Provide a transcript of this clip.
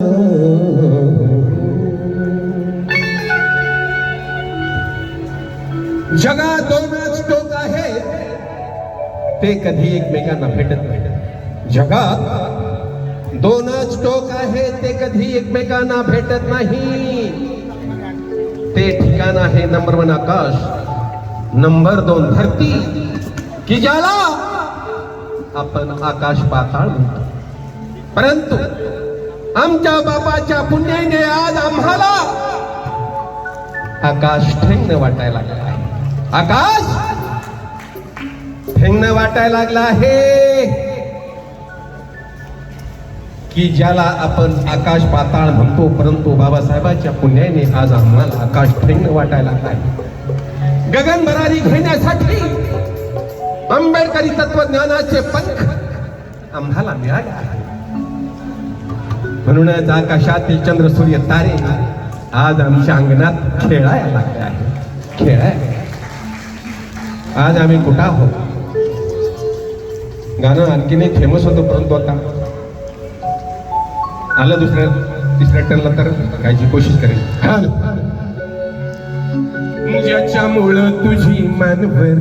जगात दोनच टोक आहे ते कधी एकमेकांना भेटत नाही. जगात दोनच टोक आहे ते कधी एकमेकांना भेटत नाही. ते ठिकाण आहे नंबर 1 आकाश, नंबर 2 धरती, की ज्याला आपण आकाश पाताळ म्हणतो. परंतु आमच्या बापाच्या पुण्याने आज आम्हाला आकाश ठेंगण वाटायला लागला आहे. आकाश ठेंगण वाटायला लागला आहे, की ज्याला आपण आकाश पाताळ म्हणतो. परंतु बाबासाहेबांच्या पुण्याने आज आम्हाला आकाश ठेंगण वाटायला लागला आहे. गगन भरारी घेण्यासाठी आंबेडकरी तत्वज्ञानाचे पंख आम्हाला मिळाले आहे. म्हणूनच आकाशातील चंद्र सूर्य तारे आज आमच्या अंगणात खेळायला लागले आहे. खेळायला आज आम्ही कुठं आहोत. गाणं आणखीन एक फेमस होतं, परंतु आता आलं दुसऱ्या तिसऱ्या टर्नला तर गायची कोशिश करेल. ज्याच्यामुळं तुझी मानवर